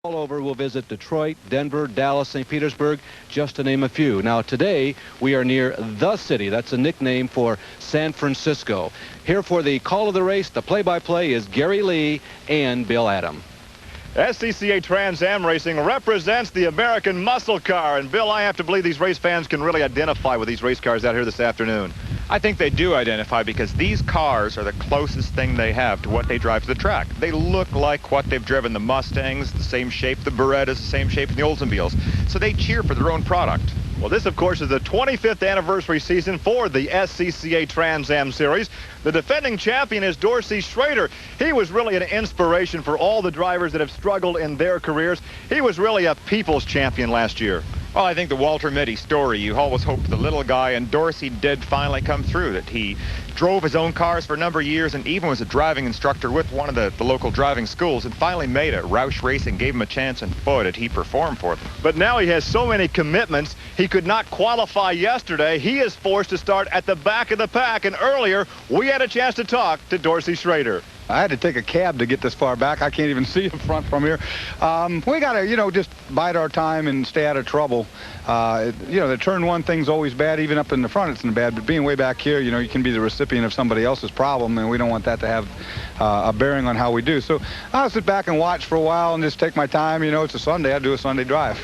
All over, we'll visit Detroit, Denver, Dallas, St. Petersburg, just to name a few. Now, today, we are near the city. That's a nickname for San Francisco. Here for the call of the race, the play-by-play is Gary Lee and Bill Adam. SCCA Trans Am Racing represents the American muscle car. And, Bill, I have to believe these race fans can really identify with these race cars out here this afternoon. I think they do identify because these cars are the closest thing they have to what they drive to the track. They look like what they've driven. The Mustangs, the same shape, the Berettas, the same shape, and the Oldsmobiles. So they cheer for their own product. Well, this, of course, is the 25th anniversary season for the SCCA Trans Am Series. The defending champion is Dorsey Schrader. He was really an inspiration for all the drivers that have struggled in their careers. He was really a people's champion last year. Well, I think the Walter Mitty story, you always hope for the little guy, and Dorsey did finally come through. That he drove his own cars for a number of years and even was a driving instructor with one of the local driving schools and finally made it. Roush Racing gave him a chance, and boy, did he perform for them. But now he has so many commitments, he could not qualify yesterday. He is forced to start at the back of the pack, and earlier we had a chance to talk to Dorsey Schrader. I had to take a cab to get this far back. I can't even see the front from here. We got to, just bide our time and stay out of trouble. The turn one thing's always bad. Even up in the front, it's not bad. But being way back here, you can be the recipient of somebody else's problem, and we don't want that to have a bearing on how we do. So I'll sit back and watch for a while and just take my time. It's a Sunday. I do a Sunday drive.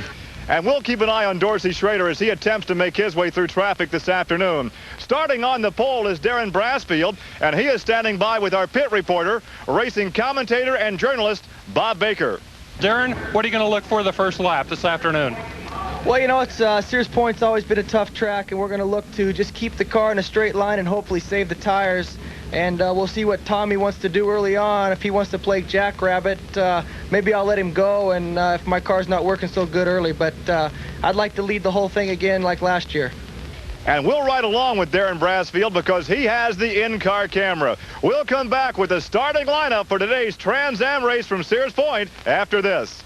And we'll keep an eye on Dorsey Schrader as he attempts to make his way through traffic this afternoon. Starting on the pole is Darren Brassfield, and he is standing by with our pit reporter, racing commentator and journalist Bob Baker. Darren, what are you going to look for the first lap this afternoon? Well, it's Sears Point's always been a tough track, and we're going to look to just keep the car in a straight line and hopefully save the tires. And we'll see what Tommy wants to do early on. If he wants to play jackrabbit, maybe I'll let him go, and if my car's not working so good early. But I'd like to lead the whole thing again like last year. And we'll ride along with Darren Brassfield because he has the in-car camera. We'll come back with the starting lineup for today's Trans Am race from Sears Point after this.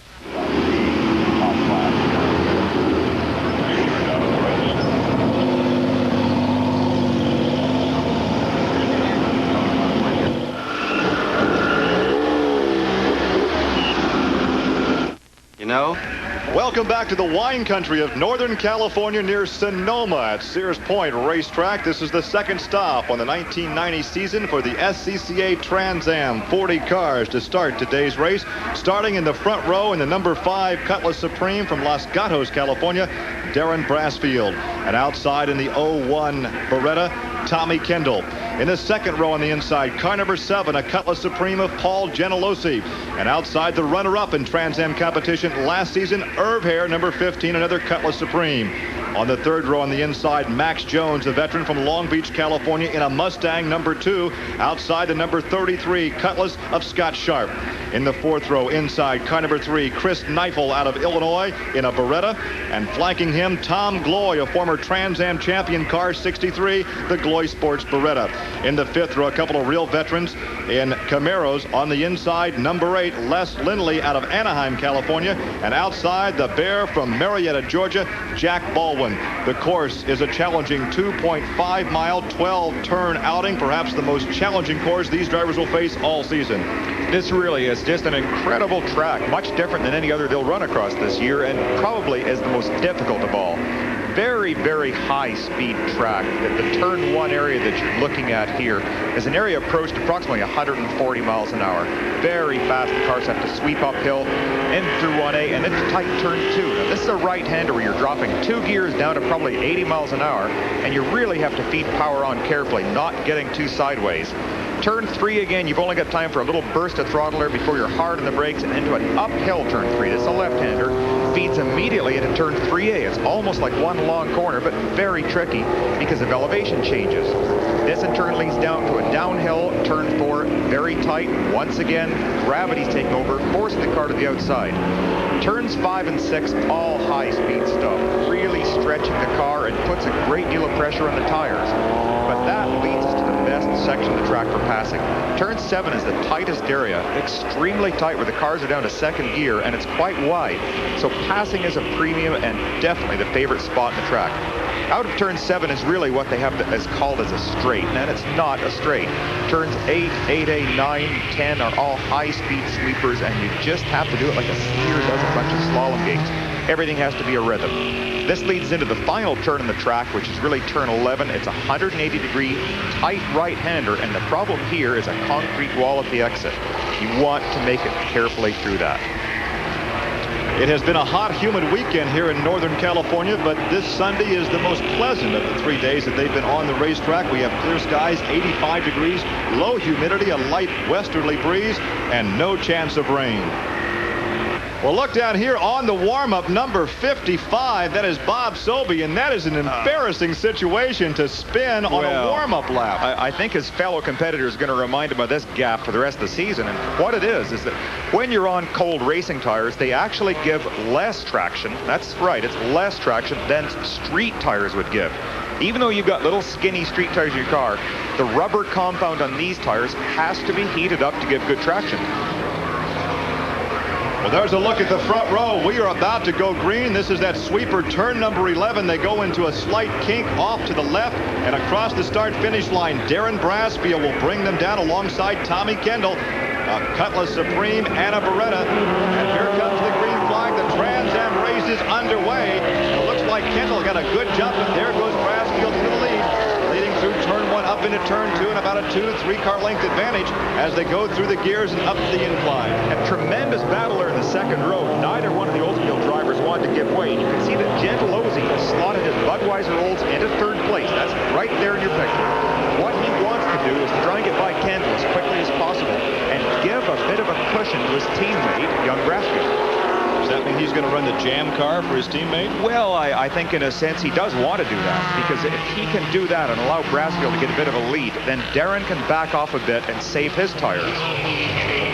Welcome back to the wine country of Northern California near Sonoma at Sears Point Racetrack. This is the second stop on the 1990 season for the SCCA Trans Am. 40 cars to start today's race. Starting in the front row in the number 5 Cutlass Supreme from Los Gatos, California, Darren Brassfield. And outside in the 01 Beretta, Tommy Kendall. In the second row on the inside, car number 7, a Cutlass Supreme of Paul Genelosi. And outside the runner-up in Trans Am competition last season, Irv Hare, number 15, another Cutlass Supreme. On the third row on the inside, Max Jones, a veteran from Long Beach, California, in a Mustang number 2. Outside the number 33, Cutlass of Scott Sharp. In the fourth row inside, car number 3, Chris Neifel out of Illinois in a Beretta. And flanking him, Tom Gloy, a former Trans Am champion, car 63, the Gloy Sports Beretta. In the fifth row, a couple of real veterans in Camaros. On the inside, number 8, Les Lindley out of Anaheim, California. And outside, the Bear from Marietta, Georgia, Jack Baldwin. The course is a challenging 2.5-mile, 12-turn outing, perhaps the most challenging course these drivers will face all season. This really is just an incredible track, much different than any other they'll run across this year, and probably is the most difficult of all. Very, very high-speed track. The turn 1 area that you're looking at here is an area approached approximately 140 miles an hour. Very fast. The cars have to sweep uphill in through 1A and then tight turn 2. Now, this is a right-hander where you're dropping 2 gears down to probably 80 miles an hour, and you really have to feed power on carefully, not getting too sideways. Turn 3 again, you've only got time for a little burst of throttle there before you're hard on the brakes and into an uphill turn 3. This is a left-hander. Feeds immediately into turn 3A. It's almost like one long corner, but very tricky because of elevation changes. This in turn leads down to a downhill, turn 4, very tight. Once again, gravity's taking over, forcing the car to the outside. Turns 5 and 6, all high-speed stuff. Really stretching the car and puts a great deal of pressure on the tires. But that leads us to the best section of the track for passing. Turn 7 is the tightest area, extremely tight, where the cars are down to second gear, and it's quite wide. So passing is a premium and definitely the favorite spot in the track. out of turn 7 is really what they have as called as a straight, and it's not a straight. Turns 8, 8A, 9, 10 are all high-speed sweepers, and you just have to do it like a skier does a bunch of slalom gates. Everything has to be a rhythm. This leads into the final turn in the track, which is really turn 11. It's a 180-degree tight right-hander, and the problem here is a concrete wall at the exit. You want to make it carefully through that. It has been a hot, humid weekend here in Northern California, but this Sunday is the most pleasant of the 3 days that they've been on the racetrack. We have clear skies, 85 degrees, low humidity, a light westerly breeze, and no chance of rain. Well, look down here on the warm-up, number 55. That is Bob Sobey, and that is an embarrassing situation to spin on a warm-up lap. I think his fellow competitor is going to remind him of this gap for the rest of the season. And what it is that when you're on cold racing tires, they actually give less traction. That's right, it's less traction than street tires would give. Even though you've got little skinny street tires in your car, the rubber compound on these tires has to be heated up to give good traction. Well, there's a look at the front row. We are about to go green. This is that sweeper turn number 11. They go into a slight kink off to the left and across the start-finish line. Darren Brassfield will bring them down alongside Tommy Kendall, Cutlass Supreme, Anna Beretta. And here comes the green flag. The Trans Am race is underway. It looks like Kendall got a good jump, and there goes Brassfield to the lead. Leading through turn 1 up into turn 2 and about a 2-3 car length advantage as they go through the gears and up the incline. A tremendous battler in the second row. Neither one of the Oldsmobile drivers wanted to give way. And you can see that Gentilozzi has slotted his Budweiser Olds into third place. That's right there in your picture. What he wants to do is to try and get by Kendall as quickly as possible and give a bit of a cushion to his teammate, young Brassfield. Does that mean he's going to run the jam car for his teammate? Well, I think in a sense he does want to do that, because if he can do that and allow Brassfield to get a bit of a lead, then Darren can back off a bit and save his tires.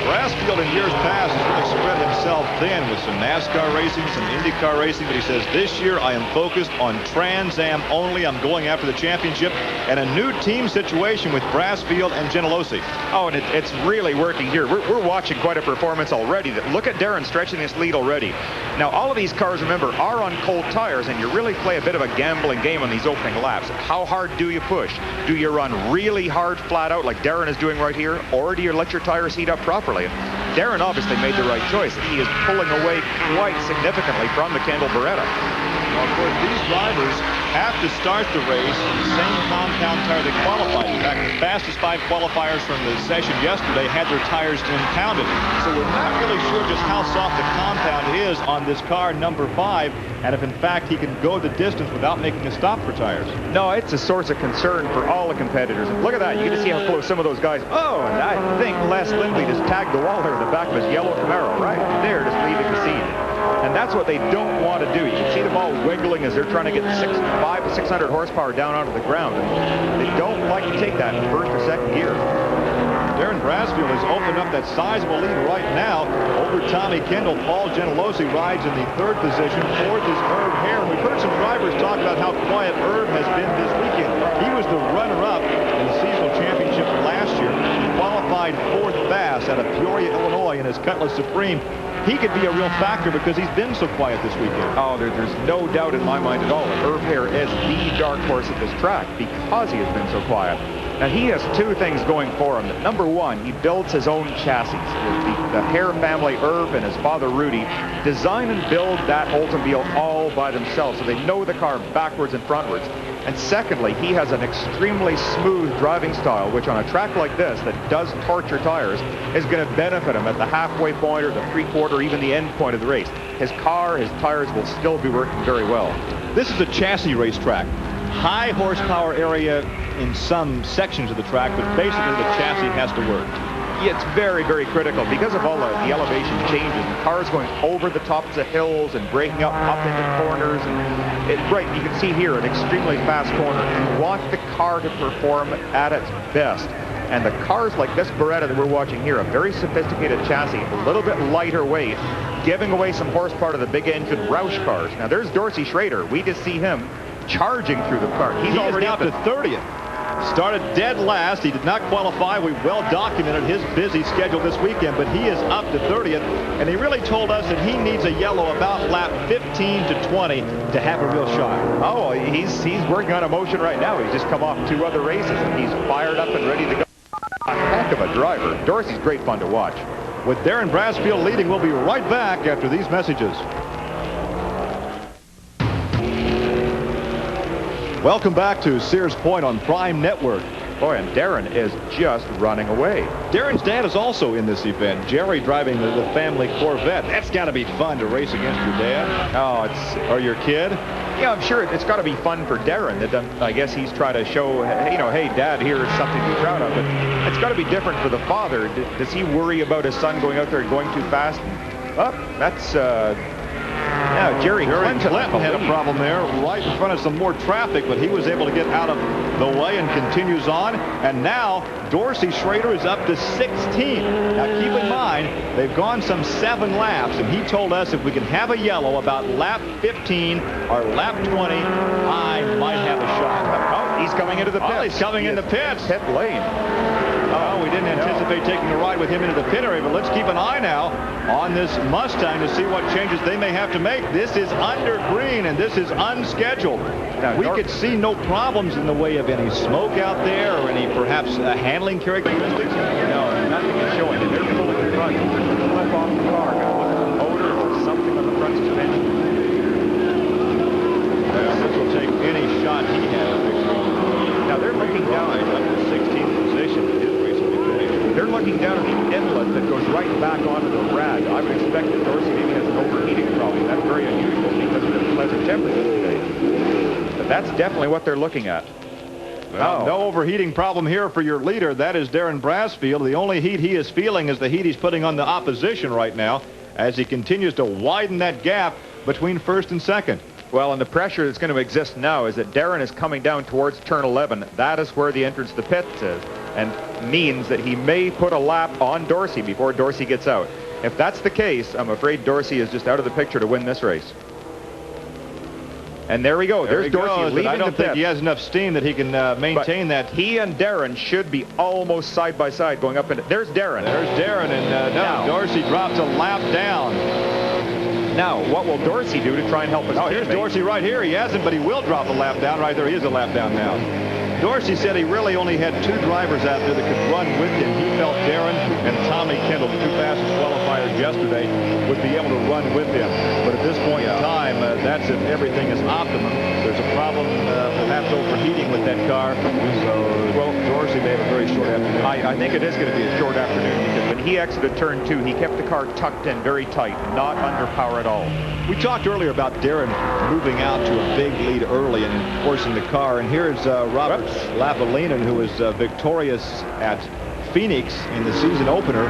Brassfield in years past has really spread himself thin with some NASCAR racing, some IndyCar racing, but he says this year I am focused on Trans Am only. I'm going after the championship and a new team situation with Brassfield and Gentilozzi. Oh, and it's really working here. We're watching quite a performance already. Look at Darren stretching this lead already. Now, all of these cars, remember, are on cold tires, and you really play a bit of a gambling game on these opening laps. How hard do you push? Do you run really hard flat out like Darren is doing right here, or do you let your tires heat up properly? Darren obviously made the right choice. He is pulling away quite significantly from the Kendall Beretta. Well, of course, these drivers have to start the race in the same compound tire they qualified. In fact, the fastest 5 qualifiers from the session yesterday had their tires impounded. So we're not really sure just how soft the compound is on this car, number 5, and if in fact he can go the distance without making a stop for tires. No, it's a source of concern for all the competitors. And look at that. You get to see how close some of those guys. Oh, and I think Les Lindley just tagged the wall there in the back of his yellow Camaro right there, just leaving the scene. And that's what they don't want to do. You can see them all wiggling as they're trying to get 500 to 600 horsepower down onto the ground. And they don't like to take that in first or second gear. Darren Brassfield has opened up that sizable lead right now over Tommy Kendall. Paul Gentilozzi rides in the 3rd position. 4th is Herb Hare. And we've heard some drivers talk about how quiet Herb has been this weekend. He was the runner-up in the seasonal championship last year. He qualified 4th fast out of Peoria, Illinois in his Cutlass Supreme. He could be a real factor because he's been so quiet this weekend. Oh, there's no doubt in my mind at all that Herb Hare is the dark horse at this track because he has been so quiet. Now, he has 2 things going for him. Number 1, he builds his own chassis. The Hare family, Herb and his father, Rudy, design and build that Oldsmobile all by themselves, so they know the car backwards and frontwards. And secondly, he has an extremely smooth driving style, which on a track like this that does torture tires is going to benefit him at the halfway point or the 3/4, even the end point of the race. His car, his tires will still be working very well. This is a chassis racetrack. High horsepower area in some sections of the track, but basically the chassis has to work. It's very, very critical because of all the elevation changes and cars going over the tops of hills and breaking up into corners. And right, you can see here an extremely fast corner. You want the car to perform at its best. And the cars like this Beretta that we're watching here, a very sophisticated chassis, a little bit lighter weight, giving away some horsepower to the big engine Roush cars. Now there's Dorsey Schrader. We just see him charging through the car. He's already up to 30th. Started dead last. He did not qualify. We well documented his busy schedule this weekend, but he is up to 30th, and he really told us that he needs a yellow about lap 15 to 20 to have a real shot. Oh, well, he's working on emotion right now. He's just come off 2 other races, and he's fired up and ready to go. A heck of a driver. Dorsey's great fun to watch. With Darren Brasfield leading, we'll be right back after these messages. Welcome back to Sears Point on Prime Network. Boy, and Darren is just running away. Darren's dad is also in this event. Jerry driving the family Corvette. That's got to be fun to race against your dad. Oh, or your kid. Yeah, I'm sure it's got to be fun for Darren. That I guess he's trying to show, hey, Dad, here's something to be proud of. But it's got to be different for the father. Does he worry about his son going out there and going too fast? That's Jerry Clinton had a problem there right in front of some more traffic, but he was able to get out of the way and continues on. And now Dorsey Schrader is up to 16th. Now keep in mind, they've gone some 7 laps, and he told us if we can have a yellow about lap 15 or lap 20, I might have a shot. Oh, he's coming into the pits. Oh, he's coming in the pits. Pit lane. Oh, we didn't anticipate taking a ride with him into the pit area, but let's keep an eye now on this Mustang to see what changes they may have to make. This is under green, and this is unscheduled. Now, we could see no problems in the way of any smoke out there or any perhaps handling characteristics. No, nothing is showing. And they're pulling the front. Flip off the car. Gonna look at the motor or something on the front suspension. This will take any shot he has. Now they're looking down up to 16th position. They're looking down at the inlet that goes right back onto the rad. I would expect that Dorsey maybe has an overheating problem. That's very unusual because of the pleasant temperatures today. But that's definitely what they're looking at. Well, no overheating problem here for your leader. That is Darren Brasfield. The only heat he is feeling is the heat he's putting on the opposition right now as he continues to widen that gap between first and second. Well, and the pressure that's going to exist now is that Darren is coming down towards turn 11. That is where the entrance to the pits is, and means that he may put a lap on Dorsey before Dorsey gets out. If that's the case, I'm afraid Dorsey is just out of the picture to win this race. And there we go. There's Dorsey leaving I don't the think pits. he has enough steam that he can maintain that. He and Darren should be almost side by side going up into. There's Darren. There's Darren, and no, Dorsey drops a lap down. Now, what will Dorsey do to try and help his teammate? Here's Dorsey right here. He hasn't, but he will drop a lap down right there. He is a lap down now. Dorsey said he really only had 2 drivers out there that could run with him. He felt Darren and Tommy Kendall, the 2 fastest qualifiers yesterday, would be able to run with him. But at this point in time, that's if everything is optimum. There's a problem, perhaps overheating with that car. So, well, Dorsey may have a very short afternoon. I think it is going to be a short afternoon because when he exited turn 2, he kept the car tucked in very tight, not under power at all. We talked earlier about Darren moving out to a big lead early and forcing the car. And here's Robert Lapalinen, who was victorious at Phoenix in the season opener.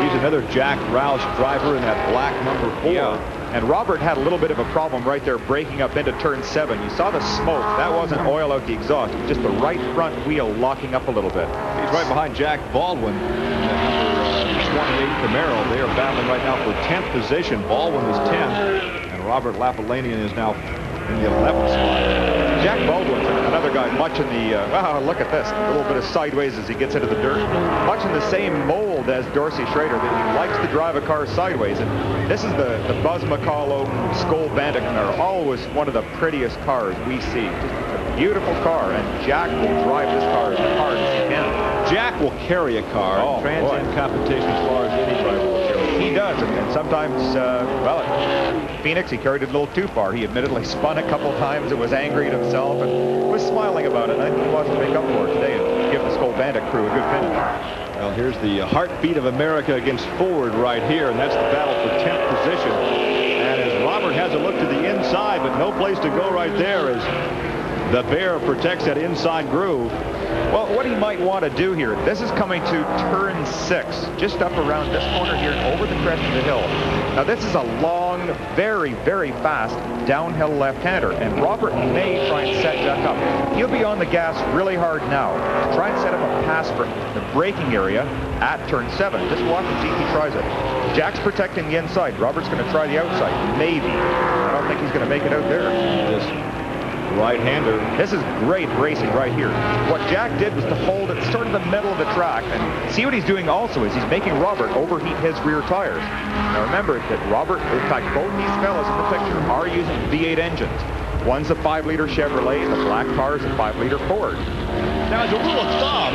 He's another Jack Roush driver in that black number 4. Yeah. And Robert had a little bit of a problem right there breaking up into turn 7. You saw the smoke. That wasn't oil out the exhaust. It was just the right front wheel locking up a little bit. He's right behind Jack Baldwin in that number 28 Camaro. They are battling right now for 10th position. Baldwin is 10th, and Robert Lapalinen is now in the 11th spot. Jack Baldwin's another guy much in the, look at this, a little bit of sideways as he gets into the dirt. Much in the same mold as Dorsey Schrader, that he likes to drive a car sideways. And this is the Buzz McCullough Skoal Bandit car, always one of the prettiest cars we see. Just a beautiful car, and Jack will drive this car as hard as he can. Jack will carry a car in Trans Am competition as far as any driver will carry. He does, and sometimes, at Phoenix, he carried it a little too far. He admittedly spun a couple times and was angry at himself and was smiling about it. I think he wants to make up for it today and give the Skoal Bandit crew a good finish. Well, here's the heartbeat of America against Ford right here, and that's the battle for 10th position. And as Robert has a look to the inside, but no place to go right there as the Bear protects that inside groove. Well, what he might want to do here, this is coming to turn 6, just up around this corner here and over the crest of the hill. Now, this is a long, very, very fast downhill left-hander, and Robert may try and set Jack up. He'll be on the gas really hard now to try and set up a pass for the braking area at turn 7. Just watch and see if he tries it. Jack's protecting the inside. Robert's going to try the outside. Maybe. I don't think he's going to make it out there. Right-hander. This is great racing right here. What Jack did was to hold it sort of the middle of the track. And see what he's doing also is he's making Robert overheat his rear tires. Now remember that Robert, in fact, both these fellows in the picture are using V8 engines. One's a 5-liter Chevrolet, the black car is a 5-liter Ford. Now, as a rule of thumb,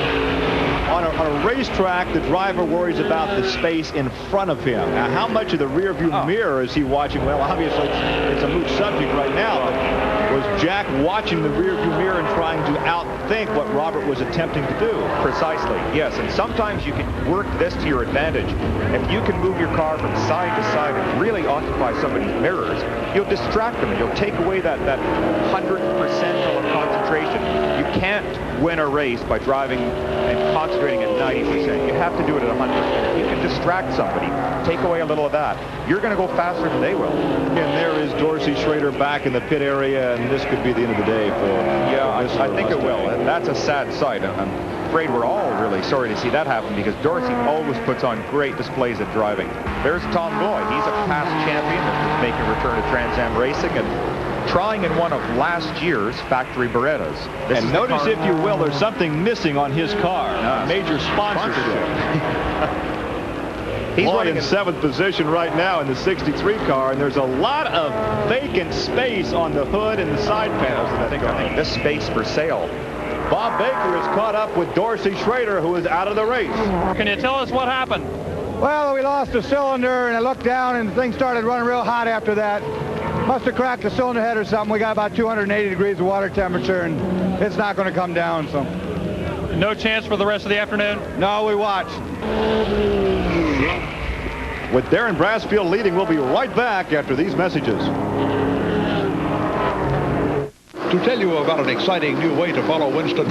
on a racetrack, the driver worries about the space in front of him. Now, how much of the rear view mirror is he watching? Well, obviously, it's a moot subject right now. But was Jack watching the rear view mirror and trying to outthink what Robert was attempting to do? Precisely, yes. And sometimes you can work this to your advantage. If you can move your car from side to side and really occupy somebody's mirrors, you'll distract them and you'll take away that 100% of concentration. You can't win a race by driving and concentrating at 90%. You have to do it at 100%. You can distract somebody, take away a little of that. You're going to go faster than they will. And there is Dorsey Schrader back in the pit area, and this could be the end of the day for... Yeah, I think it will. And that's a sad sight. I'm afraid we're all really sorry to see that happen because Dorsey always puts on great displays at driving. There's Tom Gloy. He's a past champion that's making a return to Trans Am racing and trying in one of last year's factory Berettas. And notice, if you will, there's something missing on his car. Major sponsorship. He's running in 7th position right now in the 63 car, and there's a lot of vacant space on the hood and the side panels of that car. I think this space for sale. Bob Baker is caught up with Dorsey Schrader, who is out of the race. Can you tell us what happened? Well, we lost a cylinder, and I looked down, and the thing started running real hot after that. Must have cracked the cylinder head or something. We got about 280 degrees of water temperature, and it's not going to come down, so. No chance for the rest of the afternoon? No, we watched. With Darren Brasfield leading, we'll be right back after these messages. To tell you about an exciting new way to follow Winston.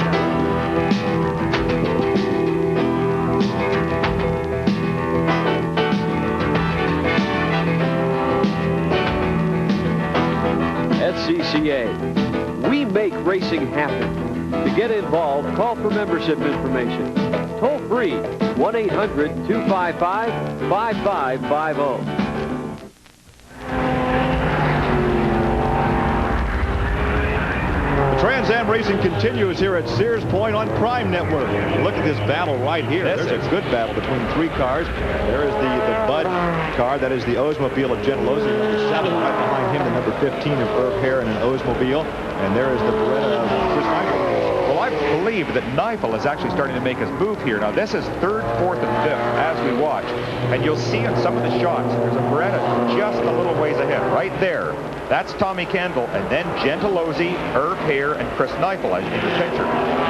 SCCA. We make racing happen. To get involved, call for membership information. Toll free, 1-800-255-5550. Trans Am racing continues here at Sears Point on Prime Network. Look at this battle right here. There's a good battle between 3 cars. There is the Bud car. That is the Oldsmobile of Gentilozzi, number 7. Right behind him, the number 15 of Irv Hare in an Oldsmobile. And there is the Beretta of Chris Michael. Well, I believe that Neifel is actually starting to make his move here. Now, this is 3rd, 4th, and 5th as we watch. And you'll see in some of the shots, there's a Beretta just a little ways ahead, right there. That's Tommy Kendall, and then Gentilozzi, Irv Hare, and Chris Neifel in the picture.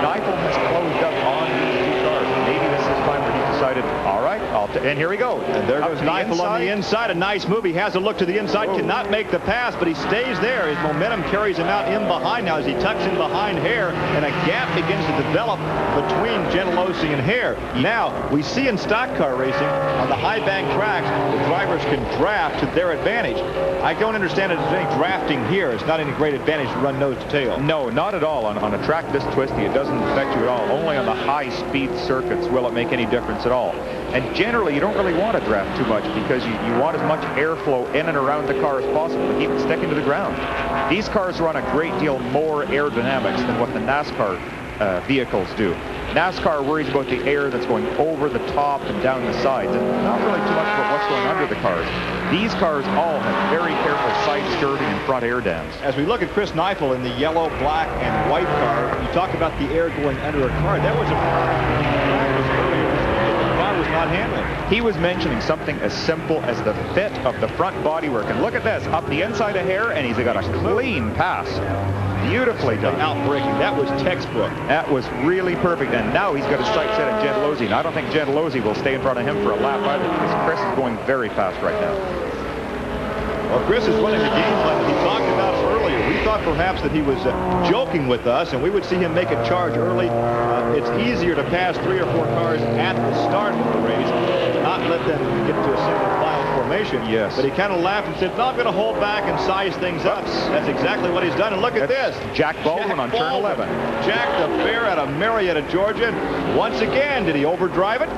Neifel has closed up on these 2 cars. Maybe this is time where he decided, all right, and here we go. And there goes Neifel on the inside. A nice move. He has a look to the inside, cannot make the pass, but he stays there. His momentum carries him out in behind now as he tucks in behind Hare, and a gap begins to develop between Gentilozzi and Hare. Now, we see in stock car racing, on the high bank tracks, the drivers can draft to their advantage. I don't understand if there's any drafting here. It's not any great advantage to run nose to tail. No, not at all. On a track this twisty, it doesn't affect you at all. Only on the high-speed circuits will it make any difference at all. And generally, you don't really want to draft too much because you want as much airflow in and around the car as possible to keep it sticking to the ground. These cars run a great deal more aerodynamics than what the NASCAR vehicles do. NASCAR worries about the air that's going over the top and down the sides, and not really too much about what's going under the cars. These cars all have very careful side skirting and front air dams. As we look at Chris Neifel in the yellow, black, and white car, you talk about the air going under a car. That was a was not handling. He was mentioning something as simple as the fit of the front bodywork. And look at this, up the inside of Hare, and he's got a clean pass. Beautifully done. Outbreaking. That was textbook. That was really perfect. And now he's got his sights set at Gentilozzi. And I don't think Gentilozzi will stay in front of him for a lap either, because Chris is going very fast right now. Well, Chris is running the game plan that he talked about earlier. We thought perhaps that he was joking with us, and we would see him make a charge early. It's easier to pass 3 or 4 cars at the start of the race, not let them get to a single file formation. Yes. But he kind of laughed and said, no, I'm going to hold back and size things up. That's exactly what he's done. And look at this. Jack Baldwin on turn 11. Jack the Bear out of Marietta, Georgia. Once again, did he overdrive it?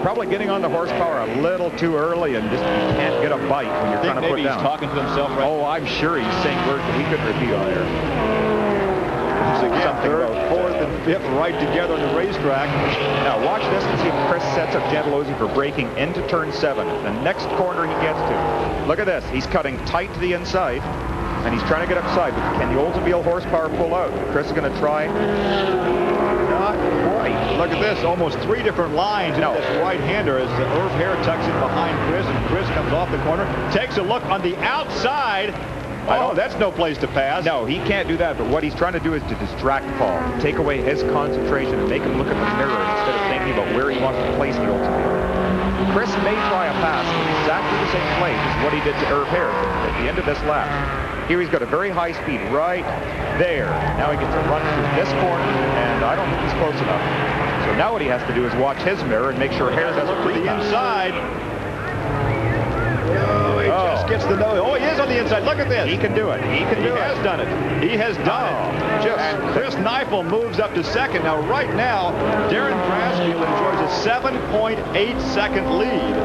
Probably getting on the horsepower a little too early, and just you can't get a bite when you're trying to put down. Talking to himself right Oh, I'm sure he's saying words that he couldn't repeat on air. Jones again, third, fourth, and fifth right together on the racetrack. Now watch this and see if Chris sets up Gentilozzi for braking into turn 7. The next corner he gets to. Look at this. He's cutting tight to the inside, and he's trying to get upside. But can the Oldsmobile horsepower pull out? Chris is going to try. Not quite. Look at this, almost 3 different lines. No. This right-hander as Irv Hare tucks in behind Chris, and Chris comes off the corner, takes a look on the outside. Oh, that's no place to pass. No, he can't do that, but what he's trying to do is to distract Paul, take away his concentration and make him look at the mirror instead of thinking about where he wants to place the Oldsmobile. Chris may try a pass in exactly the same place as what he did to Irv Hare at the end of this lap. Here he's got a very high speed right there. Now he gets to run through this corner, and I don't think he's close enough. So now what he has to do is watch his mirror and make sure Hare doesn't Look to the repass. inside. Oh, he just gets the nose. Oh, he is on the inside. Look at this. He can do it. He can do it. He has done it. He has done it. And Chris Neifel moves up to second. Now, right now, Darren Brasfield enjoys a 7.8-second lead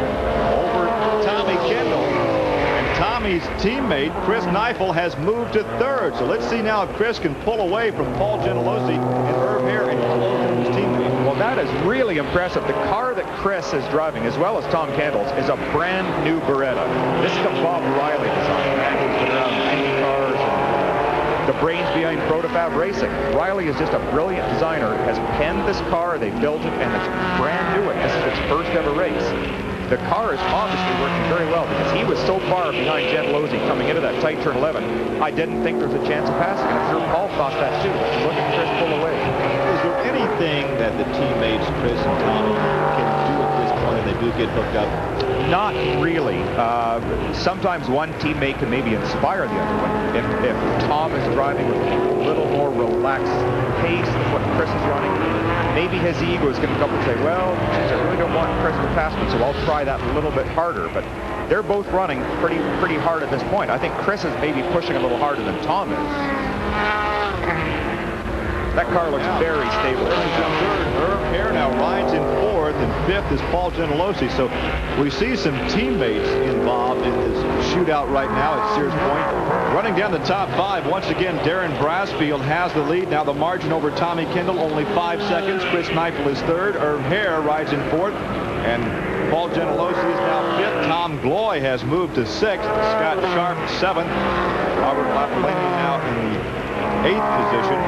over Tommy Kendall. And Tommy's teammate, Chris Neifel, has moved to third. So let's see now if Chris can pull away from Paul Gentilozzi and Irv Hare and close in his teammate. Well, that is really impressive. The car that Chris is driving, as well as Tom Candles, is a brand new Beretta. This is the Bob Riley design. Man who's been around 90 cars and the brains behind Protofab Racing. Riley is just a brilliant designer, has penned this car, they built it, and it's brand new, and this is its first ever race. The car is obviously working very well because he was so far behind Gentilozzi coming into that tight turn 11. I didn't think there was a chance of passing, and I'm sure Paul thought that too. Look at Chris pull away. Is there anything that the teammates, Chris and Tommy, can do at this point if they do get hooked up? Not really. Sometimes one teammate can maybe inspire the other one. If Tom is driving with a little more relaxed pace than what Chris is running, maybe his ego is going to come up and say, well, I really don't want Chris to pass me, so I'll try that a little bit harder. But they're both running pretty hard at this point. I think Chris is maybe pushing a little harder than Tom is. That car looks very stable. Irv Hare now rides in fourth, and fifth is Paul Gentilozzi. So we see some teammates involved in this shootout right now at Sears Point. Running down the top 5, once again, Darren Brasfield has the lead. Now the margin over Tommy Kendall, only 5 seconds. Chris Neifel is third. Irv Hare rides in fourth, and Paul Gentilozzi is now fifth. Tom Gloy has moved to sixth. Scott Sharp, seventh. Robert Lafalini now in the 8th position.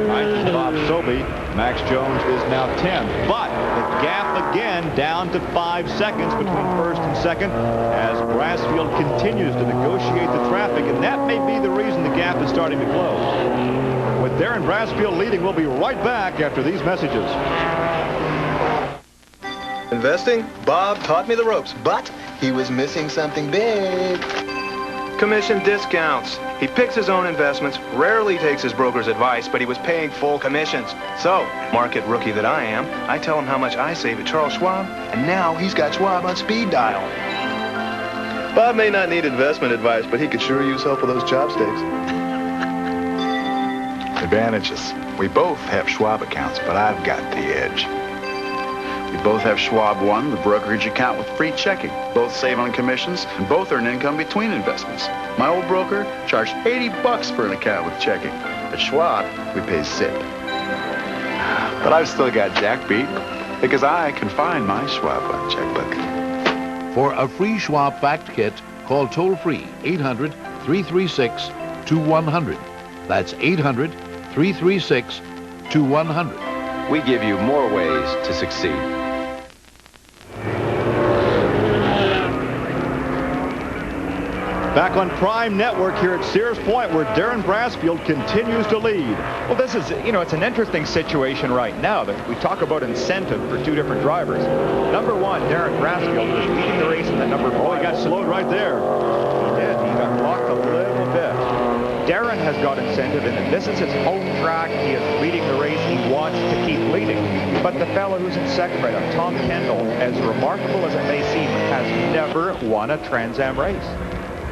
Ninth is Bob Sobey. Max Jones is now 10th. But the gap again down to 5 seconds between first and second as Brasfield continues to negotiate the traffic, and that may be the reason the gap is starting to close. With Darren Brasfield leading, we'll be right back after these messages. Investing? Bob taught me the ropes, but he was missing something big. Commission discounts. He picks his own investments, rarely takes his broker's advice, but he was paying full commissions. So, market rookie that I am, I tell him how much I save at Charles Schwab, and now he's got Schwab on speed dial. Bob may not need investment advice, but he could sure use help with those chopsticks. Advantages. We both have Schwab accounts, but I've got the edge. We both have Schwab One, the brokerage account with free checking. Both save on commissions, and both earn income between investments. My old broker charged $80 for an account with checking. At Schwab, we pay zip. But I've still got Jack beat, because I can find my Schwab One checkbook. For a free Schwab Fact Kit, call toll-free 800-336-2100. That's 800-336-2100. We give you more ways to succeed. Back on Prime Network here at Sears Point, where Darren Brasfield continues to lead. Well, this is, it's an interesting situation right now that we talk about incentive for two different drivers. Number one, Darren Brasfield is leading the race in the number 5. Oh, he got slowed right there. He did. He got blocked a little bit. Darren has got incentive in that this is his home track. He is leading the race. He wants to keep leading. But the fellow who's in second right now, Tom Kendall, as remarkable as it may seem, has never won a Trans Am race.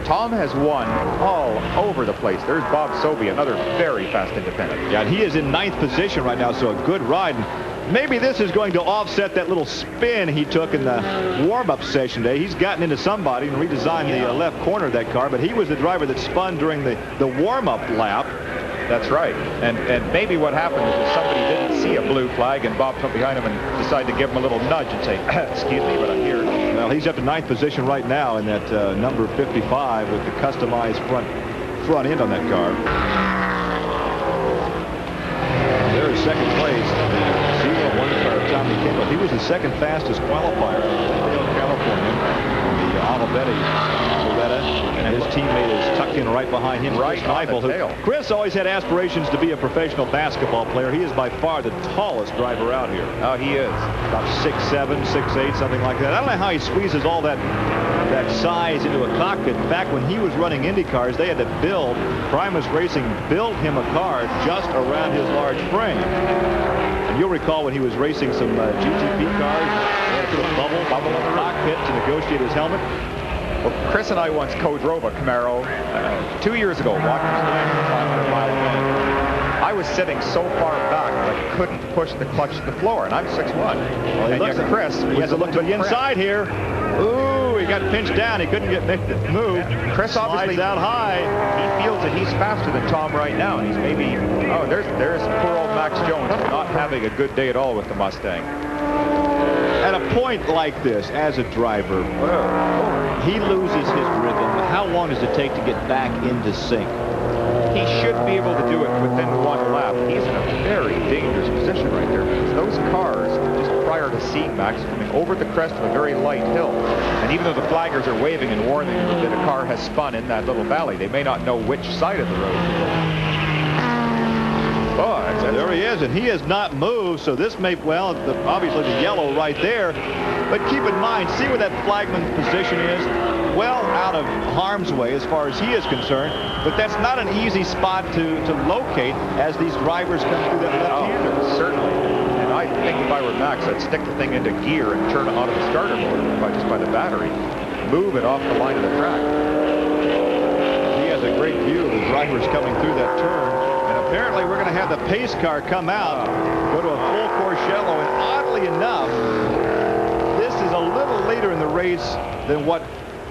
Tom has won all over the place. There's Bob Sobey, another very fast independent. Yeah, and he is in 9th position right now, so a good ride. And maybe this is going to offset that little spin he took in the warm-up session today. He's gotten into somebody and redesigned the left corner of that car, but he was the driver that spun during the warm-up lap. That's right. And maybe what happened is somebody didn't see a blue flag and bobbed up behind him and decided to give him a little nudge and say, excuse me, but I'm here. Well, he's up to 9th position right now in that number 55 with the customized front end on that car. There's second place. The 0-1 car of Tommy Kendall. He was the second fastest qualifier in California. The Olivetti and his teammate is tucked in right behind him. Right on the tail. Chris always had aspirations to be a professional basketball player. He is by far the tallest driver out here. Oh, he is. About 6'7", 6'8", something like that. I don't know how he squeezes all that size into a cockpit. In fact, when he was running Indy cars, they had to build, Primus Racing built him a car just around his large frame. And you'll recall when he was racing some GTP cars, they had to put a bubble in the cockpit to negotiate his helmet. Well, Chris and I once co-drove a Camaro 2 years ago, walking to 500 mile away. I was sitting so far back that I couldn't push the clutch to the floor, and I'm 6'1". Well, and yet Chris, he has to look to the inside here. Ooh, he got pinched down. He couldn't get moved. Chris obviously out high. He feels that he's faster than Tom right now, and he's maybe, oh, there's poor old Max Jones not having a good day at all with the Mustang. At a point like this, as a driver, he loses his rhythm. How long does it take to get back into sync? He should be able to do it within one lap. He's in a very dangerous position right there. Those cars, just prior to seeing Max, coming over the crest of a very light hill. And even though the flaggers are waving and warning that a car has spun in that little valley, they may not know which side of the road to go. Oh, there he is, and he has not moved, so this may, well, obviously the yellow right there. But keep in mind, see where that flagman's position is? Well out of harm's way as far as he is concerned, but that's not an easy spot to locate as these drivers come through that left-hander. Oh, certainly. And I think if I were Max, I'd stick the thing into gear and turn it onto the starter motor just by the battery. Move it off the line of the track. He has a great view of the drivers coming through that turn. Apparently, we're going to have the pace car come out, go to a full course yellow, and oddly enough, this is a little later in the race than what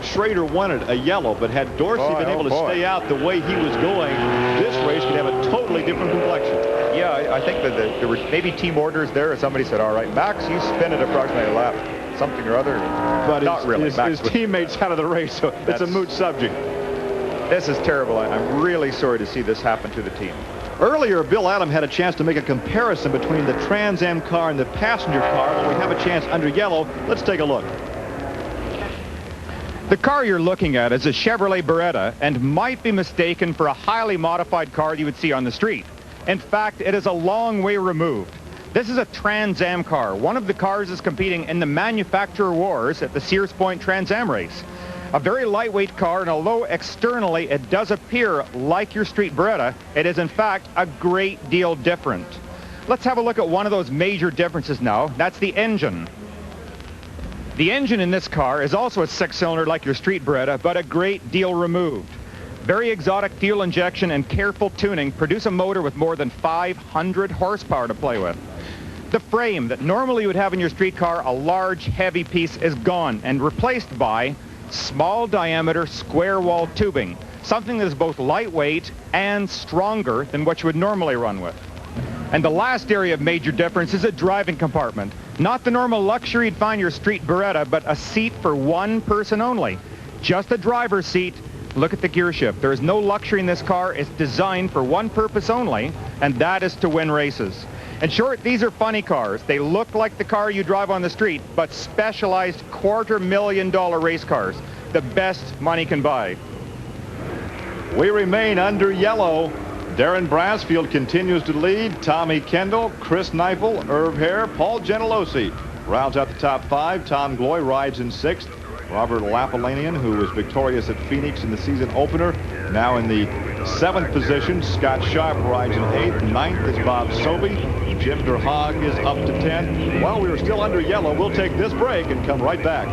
Schrader wanted, a yellow. But had Dorsey been able to stay out the way he was going, this race could have a totally different complexion. Yeah, I think that there were maybe team orders there, and somebody said, all right, Max, you spin it approximately a lap, something or other. But not really. His teammates out of the race, so it's a moot subject. This is terrible. I'm really sorry to see this happen to the team. Earlier, Bill Adam had a chance to make a comparison between the Trans Am car and the passenger car. When we have a chance under yellow, let's take a look. The car you're looking at is a Chevrolet Beretta and might be mistaken for a highly modified car you would see on the street. In fact, it is a long way removed. This is a Trans Am car. One of the cars is competing in the manufacturer wars at the Sears Point Trans Am race. A very lightweight car, and although externally it does appear like your street Beretta, it is in fact a great deal different. Let's have a look at one of those major differences now. That's the engine. The engine in this car is also a 6-cylinder like your street Beretta, but a great deal removed. Very exotic fuel injection and careful tuning produce a motor with more than 500 horsepower to play with. The frame that normally you would have in your street car, a large, heavy piece, is gone and replaced by small diameter square wall tubing, something that is both lightweight and stronger than what you would normally run with. And the last area of major difference is a driving compartment. Not the normal luxury you'd find in your street Beretta, but a seat for one person only. Just a driver's seat. Look at the gear shift. There is no luxury in this car. It's designed for one purpose only, and that is to win races. In short, these are funny cars. They look like the car you drive on the street, but specialized $250,000 race cars. The best money can buy. We remain under yellow. Darren Brasfield continues to lead. Tommy Kendall, Chris Neifel, Irv Hare, Paul Gentilossi rounds out the top 5. Tom Gloy rides in 6th. Robert Lapalanian, who was victorious at Phoenix in the season opener, now in the 7th position. Scott Sharp rides in 8th. 9th is Bob Sobey. Jim Derhaag is up to 10th. While we are still under yellow, we'll take this break and come right back.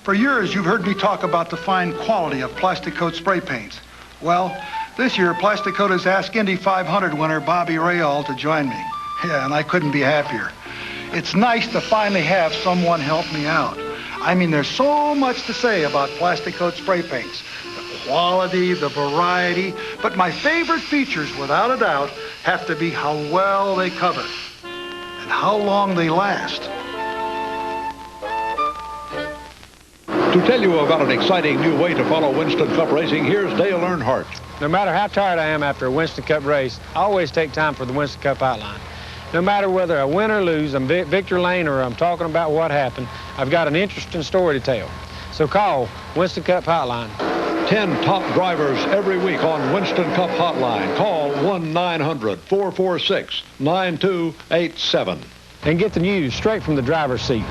For years, you've heard me talk about the fine quality of Plastic Coat spray paints. Well, this year, Plastic Coat has asked Indy 500 winner Bobby Rahal to join me. Yeah, and I couldn't be happier. It's nice to finally have someone help me out. I mean, there's so much to say about Plastic Coat spray paints. The quality, the variety, But my favorite features, without a doubt, have to be how well they cover and how long they last. To tell you about an exciting new way to follow Winston Cup racing, here's Dale Earnhardt. No matter how tired I am after a Winston Cup race, I always take time for the Winston Cup Hotline. No matter whether I win or lose, I'm Victor Lane or I'm talking about what happened, I've got an interesting story to tell. So call Winston Cup Hotline. 10 top drivers every week on Winston Cup Hotline. Call 1-900-446-9287. And get the news straight from the driver's seat.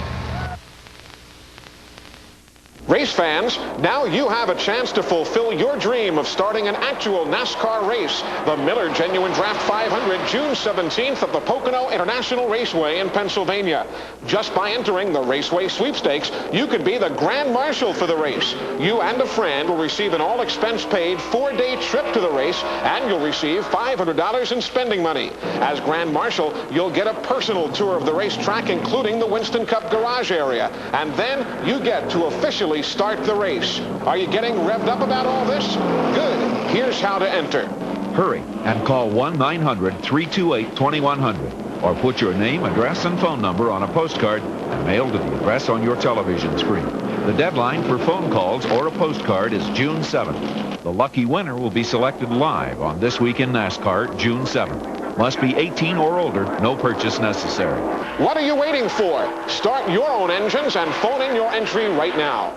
Race fans, now you have a chance to fulfill your dream of starting an actual NASCAR race. The Miller Genuine Draft 500, June 17th at the Pocono International Raceway in Pennsylvania. Just by entering the Raceway Sweepstakes, you could be the Grand Marshal for the race. You and a friend will receive an all-expense-paid 4-day trip to the race, and you'll receive $500 in spending money. As Grand Marshal, you'll get a personal tour of the racetrack, including the Winston Cup garage area. And then you get to officially start the race. Are you getting revved up about all this? Good. Here's how to enter. Hurry and call 1-900-328-2100 or put your name, address, and phone number on a postcard and mail to the address on your television screen. The deadline for phone calls or a postcard is June 7th. The lucky winner will be selected live on This Week in NASCAR, June 7th. Must be 18 or older, no purchase necessary. What are you waiting for? Start your own engines and phone in your entry right now.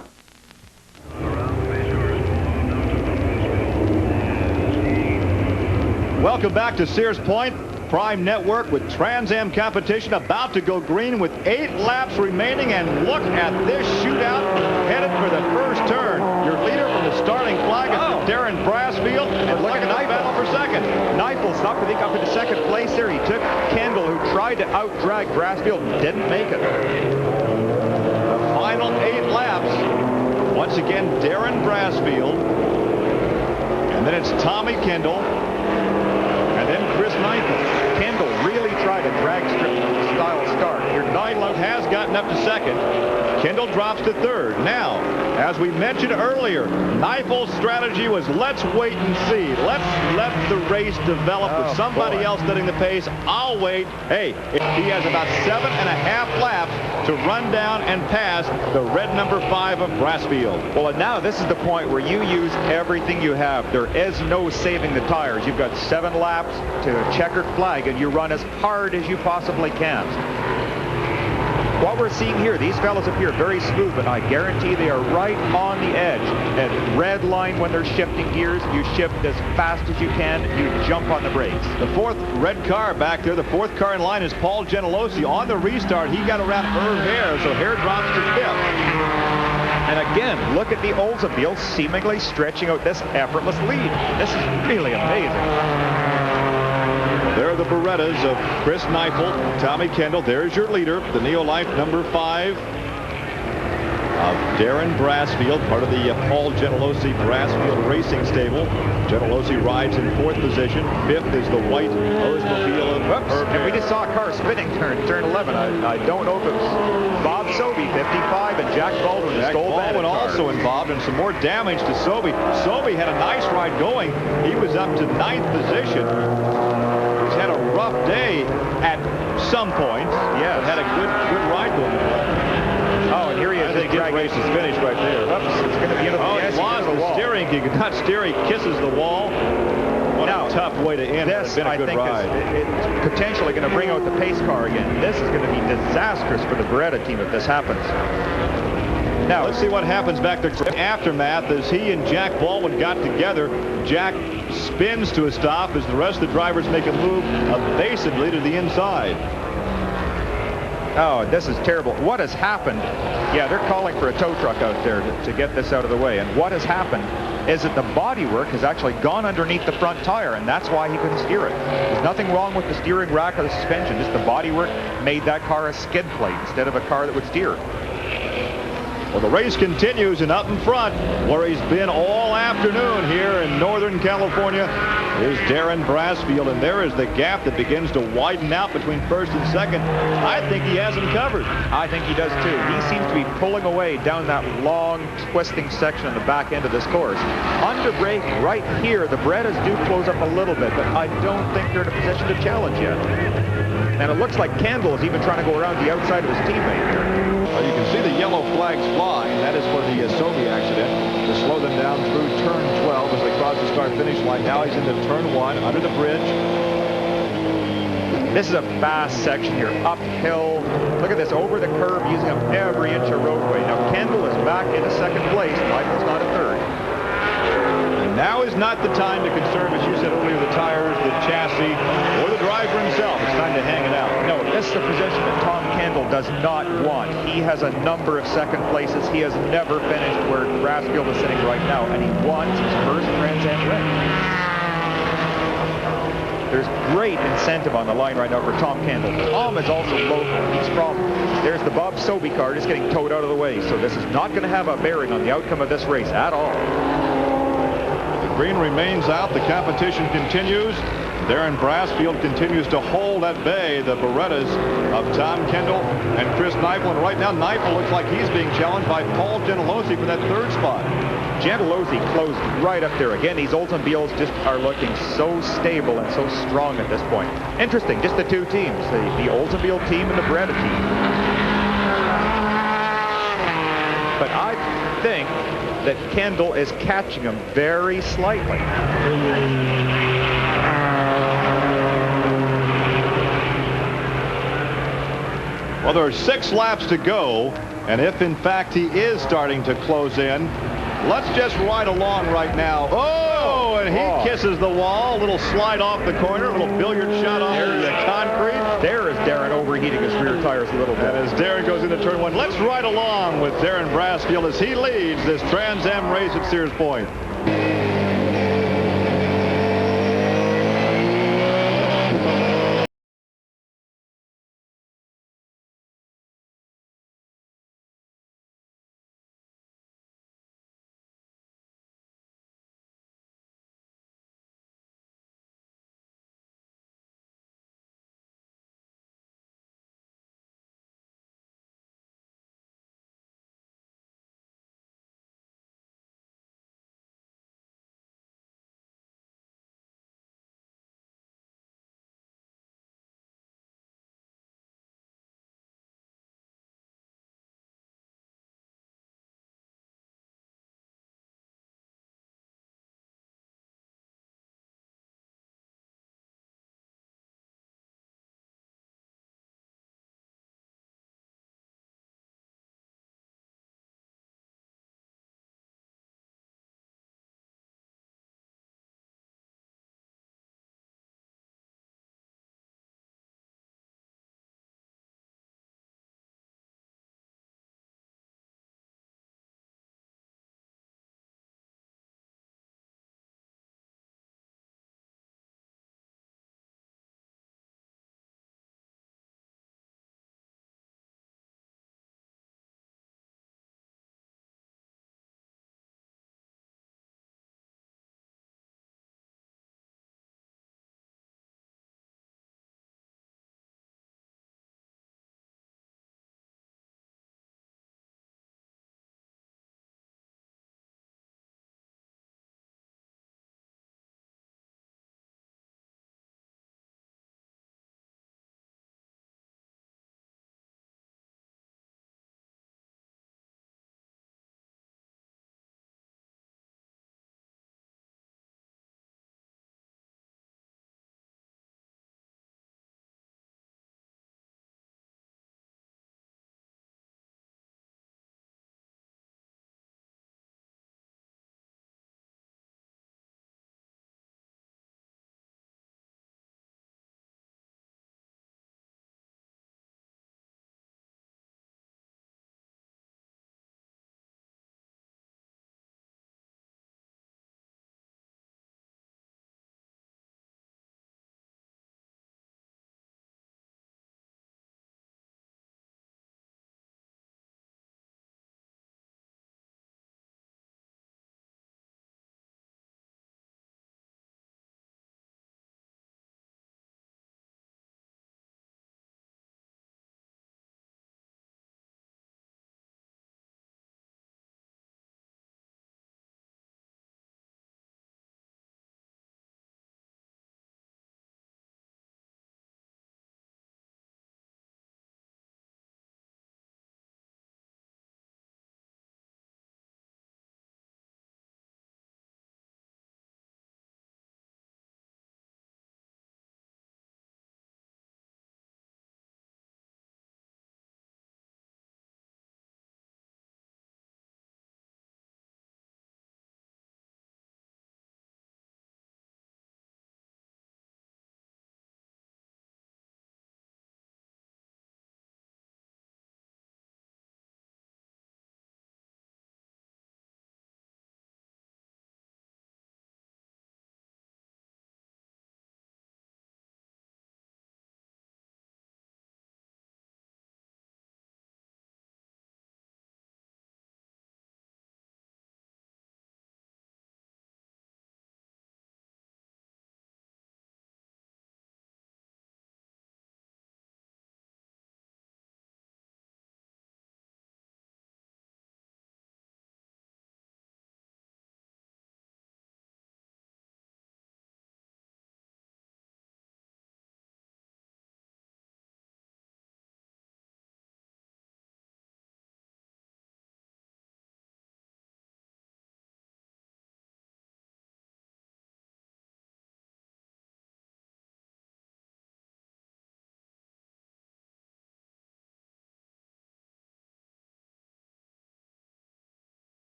Welcome back to Sears Point Prime Network with Trans Am competition about to go green with 8 laps remaining, and look at this shootout headed for the first turn. Your leader from the starting flag is Darren Brassfield, and look at the battle for second. Neifels up, I think, up into second place there. He took Kendall, who tried to out-drag Brassfield and didn't make it. The final 8 laps. Once again, Darren Brassfield. And then it's Tommy Kendall. And then Chris Neifels. Kendall really tried a drag strip style start. Your Neifels has gotten up to second. Kendall drops to third. Now, as we mentioned earlier, Neifels' strategy was let's wait and see. Let's let the race develop with somebody else setting the pace. I'll wait. Hey, he has about 7.5 laps to run down and pass the red number 5 of Brassfield. Well, and now this is the point where you use everything you have. There is no saving the tires. You've got 7 laps to a checkered flag, and you run as hard as you possibly can. What we're seeing here, these fellas appear very smooth, but I guarantee they are right on the edge. At red line when they're shifting gears, you shift as fast as you can, you jump on the brakes. The 4th red car back there, the 4th car in line is Paul Gentilozzi. On the restart, he got around Irv Hare, so Hare drops to 5th. And again, look at the Oldsmobile seemingly stretching out this effortless lead. This is really amazing. There are the Berettas of Chris Neifels, Tommy Kendall. There's your leader, the Neolife number 5 of Darren Brassfield, part of the Paul Gentilozzi Brassfield Racing Stable. Gentilozzi rides in 4th position. 5th is the white Oldsmobile of Herb. And we just saw a car spinning turn 11. I don't know if it was Bob Sobey, 55, and Jack Baldwin. Jack Baldwin also involved in some more damage to Sobey. Sobey had a nice ride going. He was up to 9th position. He's had a rough day at some points. Yeah, had a good ride going. Oh, and here he is. I think his race is finished right there. Oops, it's going to be into the he lost the steering. He could not steer. He kisses the wall. What a tough way to end. This, been a good ride. It's potentially going to bring out the pace car again. This is going to be disastrous for the Beretta team if this happens. Now, let's see what happens back there. Aftermath as he and Jack Baldwin got together. Jack spins to a stop as the rest of the drivers make a move evasively to the inside. Oh, this is terrible. What has happened? Yeah, they're calling for a tow truck out there to get this out of the way. And what has happened is that the bodywork has actually gone underneath the front tire, and that's why he couldn't steer it. There's nothing wrong with the steering rack or the suspension. Just the bodywork made that car a skid plate instead of a car that would steer. Well, the race continues, and up in front, where he's been all afternoon here in Northern California, is Darren Brasfield, and there is the gap that begins to widen out between first and second. I think he has him covered. I think he does too. He seems to be pulling away down that long, twisting section on the back end of this course. Under brake right here, the Berettas do close up a little bit, but I don't think they're in a position to challenge yet. And it looks like Kendall is even trying to go around the outside of his teammate here. Well, you can see the yellow flags flying. That is for the Sobe accident to slow them down through turn 12 as they cross the start-finish line. Now he's into turn 1 under the bridge. This is a fast section here, uphill. Look at this, over the curb, using up every inch of roadway. Now Kendall is back into second place. Michael's not a third. And now is not the time to conserve, as you said earlier, the tires, the chassis, or the driver himself. It's time to hang it out. No, this is a position that Tom Kendall does not want. He has a number of second places. He has never finished where Brasfield is sitting right now, and he wants his first Trans Am win. There's great incentive on the line right now for Tom Kendall. Tom is also local. He's from, there's the Bob Sobe car just getting towed out of the way. So this is not going to have a bearing on the outcome of this race at all. The green remains out. The competition continues. Darren Brasfield continues to hold at bay the Berettas of Tom Kendall and Chris Neifel. And right now, Neifel looks like he's being challenged by Paul Gentilozzi for that third spot. Gentilozzi closed right up there. Again, these Oldsmobiles just are looking so stable and so strong at this point. Interesting, just the two teams, the Oldsmobile team and the Beretta team. But I think that Kendall is catching him very slightly. Well, there are 6 laps to go, and if in fact he is starting to close in, let's just ride along right now. Oh, and he kisses the wall. A little slide off the corner, a little billiard shot off the concrete. There is Darren overheating his rear tires a little bit. And as Darren goes into turn 1, let's ride along with Darren Brasfield as he leads this Trans Am race at Sears Point.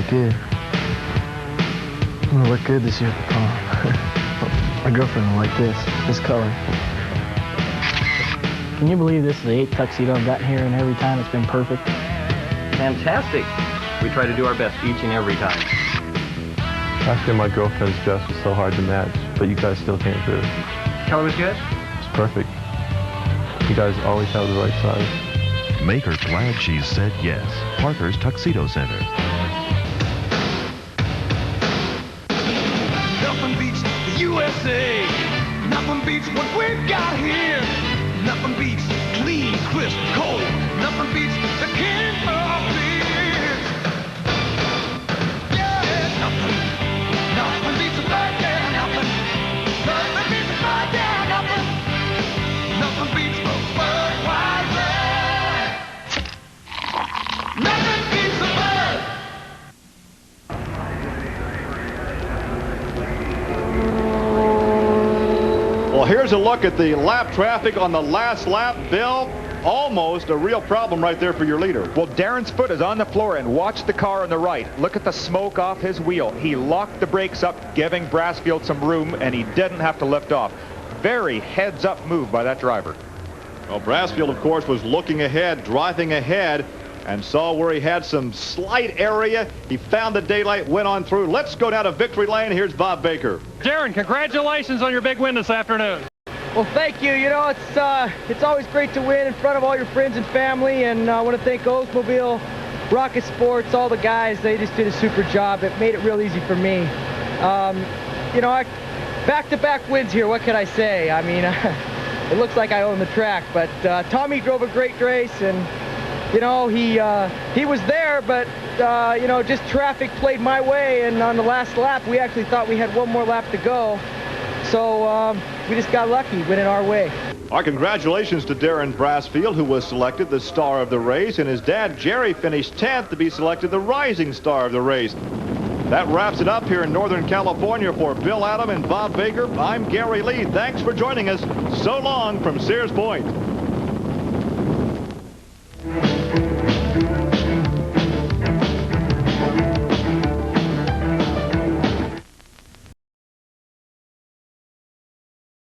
good. I'm gonna look good this year at the prom. My girlfriend will like this color. Can you believe this is the 8th tuxedo I've gotten here, and every time it's been perfect? Fantastic. We try to do our best each and every time. Actually, my girlfriend's dress was so hard to match, but you guys still came through. Color was good? It's perfect. You guys always have the right size. Make her glad she said yes. Parker's Tuxedo Center. Nothing beats the USA. Nothing beats what we've got here. Nothing beats clean, crisp, cold. Nothing beats the king of beer. Yeah, nothing beats a birthday. Nothing beats a birthday. Nothing beats a Budweiser. Nothing beats a bird. Well, here's a look at the lap traffic on the last lap. Bill, almost a real problem right there for your leader. Well, Darren's foot is on the floor, and watch the car on the right. Look at the smoke off his wheel. He locked the brakes up, giving Brassfield some room, and he didn't have to lift off. Very heads-up move by that driver. Well, Brassfield, of course, was looking ahead, driving ahead, and saw where he had some slight area. He found the daylight, went on through. Let's go down to victory lane. Here's Bob Baker. Darren, congratulations on your big win this afternoon. Well, thank you. You know, it's always great to win in front of all your friends and family, and I want to thank Oldsmobile, Rocket Sports, all the guys. They just did a super job. It made it real easy for me. You know, back-to-back wins here. What can I say? I mean, it looks like I own the track, but Tommy drove a great race, and you know, he was there, but you know, just traffic played my way, and on the last lap, we actually thought we had one more lap to go. So we just got lucky, winning our way. Our congratulations to Darren Brassfield, who was selected the star of the race, and his dad, Jerry, finished 10th to be selected the rising star of the race. That wraps it up here in Northern California. For Bill Adam and Bob Baker, I'm Gary Lee. Thanks for joining us. So long from Sears Point.